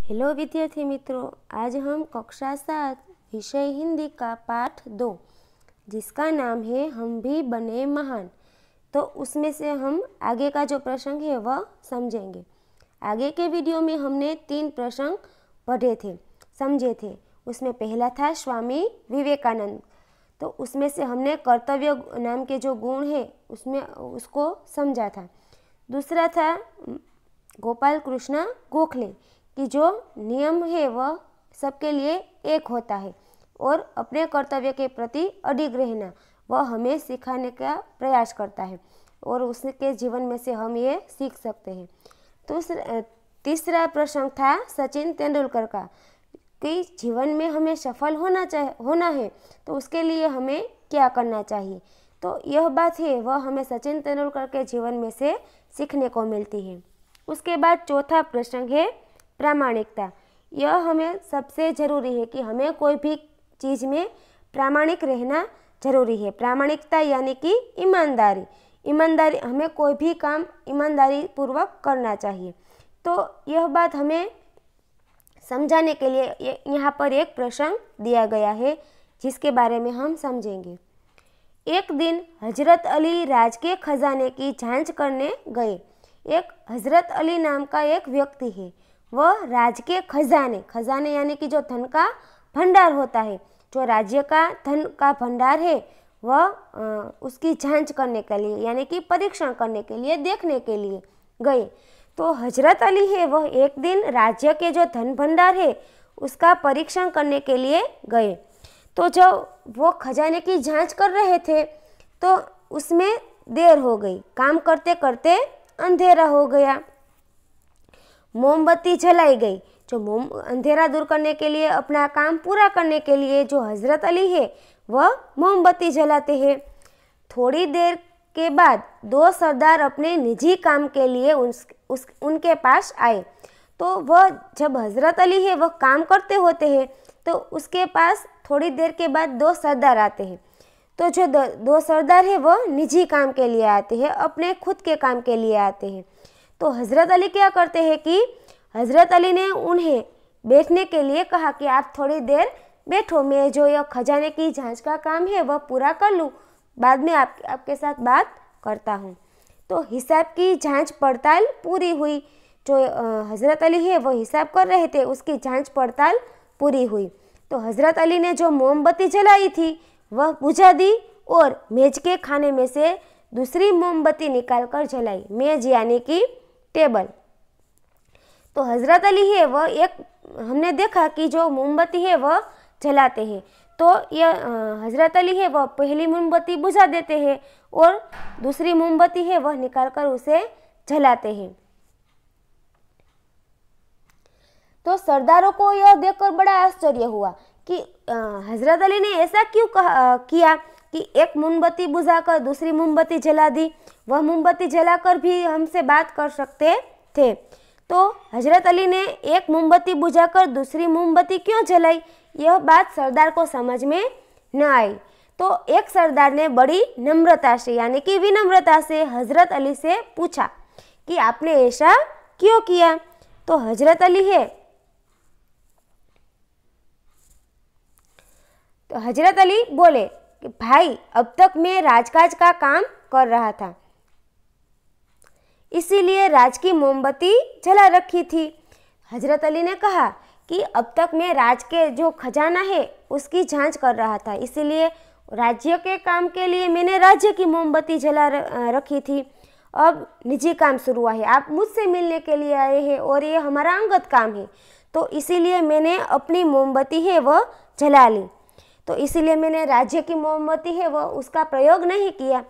Hello विद्यार्थी मित्रों, आज हम कक्षा 7 विषय हिंदी का पाठ 2 जिसका नाम है हम भी बने महान। तो उसमें से हम आगे का जो प्रसंग है वह समझेंगे। आगे के वीडियो में हमने 3 प्रसंग पढ़े थे, समझे थे। उसमें पहला था स्वामी विवेकानंद, तो उसमें से हमने कर्तव्य नाम के जो गुण है उसको समझा था। दूसरा था गोपाल कृष्ण गोखले कि जो नियम है वह सबके लिए एक होता है और अपने कर्तव्य के प्रति अडिग रहना वह हमें सिखाने का प्रयास करता है और उसके जीवन में से हम ये सीख सकते हैं। तो तीसरा प्रसंग था सचिन तेंदुलकर का कि जीवन में हमें सफल होना है तो उसके लिए हमें क्या करना चाहिए। तो यह बात है वह हमें सचिन तेंदुलकर के जीवन में से सीखने को मिलती है। उसके बाद चौथा प्रसंग है प्रामाणिकता। यह हमें सबसे ज़रूरी है कि हमें कोई भी चीज़ में प्रामाणिक रहना जरूरी है। प्रामाणिकता यानी कि ईमानदारी, हमें कोई भी काम ईमानदारी पूर्वक करना चाहिए। तो यह बात हमें समझाने के लिए यहाँ पर एक प्रसंग दिया गया है जिसके बारे में हम समझेंगे। एक दिन हजरत अली राज के खजाने की जांच करने गए। एक हजरत अली नाम का एक व्यक्ति है, वह राज के खजाने यानी कि जो धन का भंडार होता है, जो राज्य का धन का भंडार है वह उसकी जांच करने के लिए यानी कि परीक्षण करने के लिए देखने के लिए गए। तो हजरत अली है वह एक दिन राज्य के जो धन भंडार है उसका परीक्षण करने के लिए गए। तो जब वो खजाने की जांच कर रहे थे तो उसमें देर हो गई, काम करते करते अंधेरा हो गया। मोमबत्ती जलाई गई। जो अंधेरा दूर करने के लिए, अपना काम पूरा करने के लिए जो हजरत अली है वह मोमबत्ती जलाते हैं। थोड़ी देर के बाद 2 सरदार अपने निजी काम के लिए उनके पास आए। तो वह जब हजरत अली है वह काम करते होते हैं तो उसके पास थोड़ी देर के बाद 2 सरदार आते हैं। तो जो 2 सरदार है वह निजी काम के लिए आते हैं, अपने खुद के काम के लिए आते हैं। तो हजरत अली क्या करते हैं कि हजरत अली ने उन्हें बैठने के लिए कहा कि आप थोड़ी देर बैठो, मैं जो यह खजाने की जांच का काम है वह पूरा कर लूँ, बाद में आपके साथ बात करता हूँ। तो हिसाब की जांच पड़ताल पूरी हुई। जो हजरत अली है वो हिसाब कर रहे थे उसकी जांच पड़ताल पूरी हुई। तो हजरत अली ने जो मोमबत्ती जलाई थी वह बुझा दी और मेज के खाने में से दूसरी मोमबत्ती निकालकर जलाई, मेज यानी कि टेबल। तो हजरत अली है वह हमने देखा कि जो मोमबत्ती है वह जलाते हैं। तो यह हजरत अली है वह पहली मोमबत्ती बुझा देते हैं और दूसरी मोमबत्ती है वह निकालकर उसे जलाते हैं। तो सरदारों को यह देखकर बड़ा आश्चर्य हुआ कि हजरत अली ने ऐसा क्यों किया कि एक मोमबत्ती बुझाकर दूसरी मोमबत्ती जला दी। वह मोमबत्ती जलाकर भी हमसे बात कर सकते थे। तो हजरत अली ने एक मोमबत्ती बुझाकर दूसरी मोमबत्ती क्यों जलाई, यह बात सरदार को समझ में न आई। तो एक सरदार ने बड़ी नम्रता से यानी कि विनम्रता से हजरत अली से पूछा कि आपने ऐसा क्यों किया। तो हजरत अली बोले कि भाई, अब तक मैं राजकाज का काम कर रहा था, इसीलिए राज की मोमबत्ती जला रखी थी। हजरत अली ने कहा कि अब तक मैं राज के जो खजाना है उसकी जांच कर रहा था, इसीलिए राज्य के काम के लिए मैंने राज्य की मोमबत्ती जला रखी थी। अब निजी काम शुरू हुआ है, आप मुझसे मिलने के लिए आए हैं और ये हमारा अंगत काम है, तो इसीलिए मैंने अपनी मोमबत्ती है वह जला ली। तो इसीलिए मैंने राज्य की मोमबत्ती है वह उसका प्रयोग नहीं किया।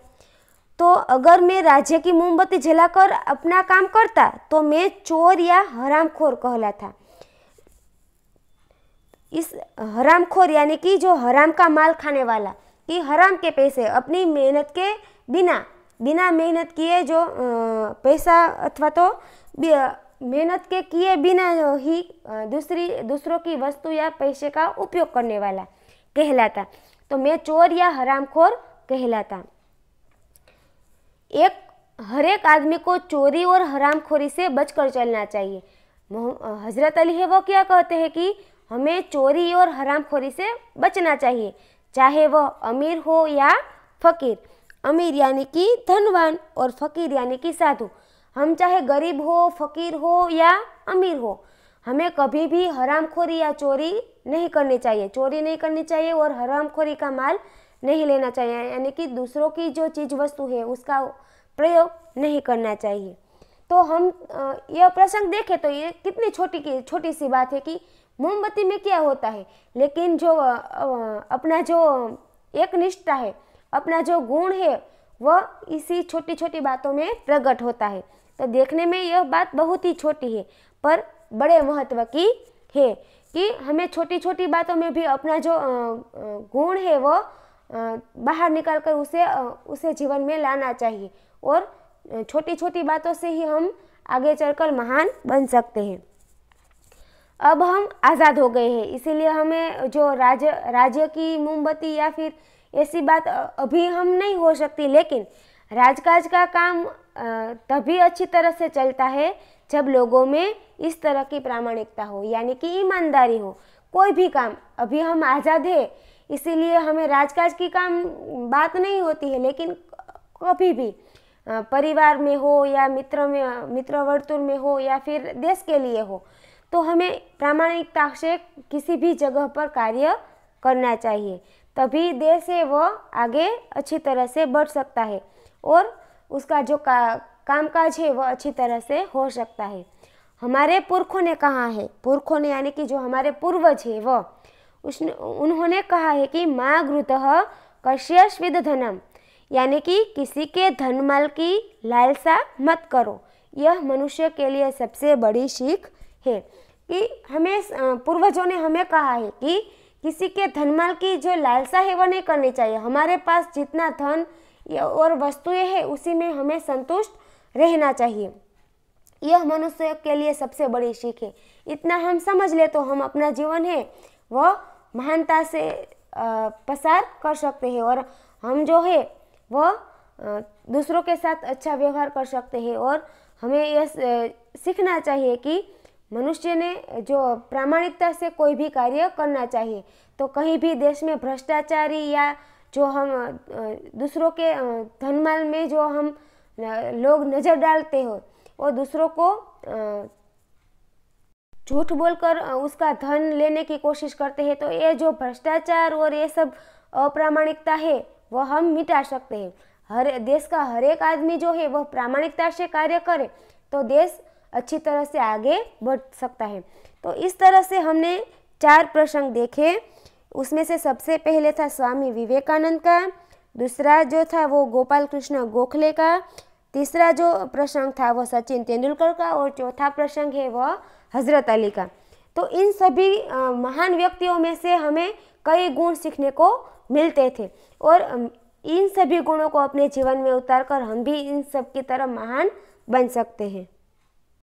तो अगर मैं राज्य की मोमबत्ती जलाकर अपना काम करता तो मैं चोर या हरामखोर कहलाता। इस हरामखोर यानी कि जो हराम का माल खाने वाला, कि हराम के पैसे अपनी मेहनत के बिना मेहनत किए जो पैसा अथवा तो मेहनत के किए बिना ही दूसरों की वस्तु या पैसे का उपयोग करने वाला कहलाता। तो मैं चोर या हरामखोर कहलाता। हर एक आदमी को चोरी और हरामखोरी से बचकर चलना चाहिए। हजरत अली है वो क्या कहते हैं कि हमें चोरी और हरामखोरी से बचना चाहिए, चाहे वह अमीर हो या फ़कीर। अमीर यानी कि धनवान और फ़कीर यानी कि साधु। हम चाहे गरीब हो, फ़कीर हो या अमीर हो, हमें कभी भी हरामखोरी या चोरी नहीं करनी चाहिए। चोरी नहीं करनी चाहिए और हरामखोरी का माल नहीं लेना चाहिए, यानी कि दूसरों की जो चीज़ वस्तु है उसका प्रयोग नहीं करना चाहिए। तो हम यह प्रसंग देखें तो ये कितनी छोटी सी बात है कि मोमबत्ती में क्या होता है, लेकिन जो अपना जो एक निष्ठा है, अपना जो गुण है, वह इसी छोटी छोटी बातों में प्रकट होता है। तो देखने में यह बात बहुत ही छोटी है पर बड़े महत्व की है कि हमें छोटी छोटी बातों में भी अपना जो गुण है वो बाहर निकाल कर उसे जीवन में लाना चाहिए और छोटी छोटी बातों से ही हम आगे चलकर महान बन सकते हैं। अब हम आज़ाद हो गए हैं, इसीलिए हमें जो राज्य की मोमबत्ती या फिर ऐसी बात अभी हम नहीं हो सकती, लेकिन राजकाज का काम तभी अच्छी तरह से चलता है जब लोगों में इस तरह की प्रामाणिकता हो, यानी कि ईमानदारी हो। कोई भी काम, अभी हम आज़ाद है इसीलिए हमें राजकाज की काम बात नहीं होती है, लेकिन कभी भी परिवार में हो या मित्र वर्तुल में हो या फिर देश के लिए हो, तो हमें प्रामाणिकता से किसी भी जगह पर कार्य करना चाहिए, तभी देश है वो आगे अच्छी तरह से बढ़ सकता है और उसका जो कामकाज है वो अच्छी तरह से हो सकता है। हमारे पुरखों ने कहा है, पुरखों ने यानी कि जो हमारे पूर्वज है वो उन्होंने कहा है कि मा घृतः कस्यचिद् धनम, यानी कि किसी के धन माल की लालसा मत करो। यह मनुष्य के लिए सबसे बड़ी सीख है कि हमें पूर्वजों ने हमें कहा है कि किसी के धन माल की जो लालसा है वो नहीं करनी चाहिए। हमारे पास जितना धन और वस्तुएं हैं उसी में हमें संतुष्ट रहना चाहिए। यह मनुष्य के लिए सबसे बड़ी सीख है। इतना हम समझ ले तो हम अपना जीवन है वह महानता से पसार कर सकते हैं और हम जो है वह दूसरों के साथ अच्छा व्यवहार कर सकते हैं। और हमें यह सीखना चाहिए कि मनुष्य ने जो प्रामाणिकता से कोई भी कार्य करना चाहिए। तो कहीं भी देश में भ्रष्टाचारी या जो हम दूसरों के धनमाल में जो हम लोग नज़र डालते हो और दूसरों को झूठ बोलकर उसका धन लेने की कोशिश करते हैं, तो ये जो भ्रष्टाचार और ये सब अप्रामाणिकता है वह हम मिटा सकते हैं। हर देश का हर एक आदमी जो है वह प्रामाणिकता से कार्य करे तो देश अच्छी तरह से आगे बढ़ सकता है। तो इस तरह से हमने 4 प्रसंग देखे। उसमें से सबसे पहले था स्वामी विवेकानंद का, दूसरा जो था वो गोपाल कृष्ण गोखले का, तीसरा जो प्रसंग था वो सचिन तेंदुलकर का और चौथा प्रसंग है वह हजरत अली का। तो इन सभी महान व्यक्तियों में से हमें कई गुण सीखने को मिलते थे और इन सभी गुणों को अपने जीवन में उतारकर हम भी इन सब की तरह महान बन सकते हैं।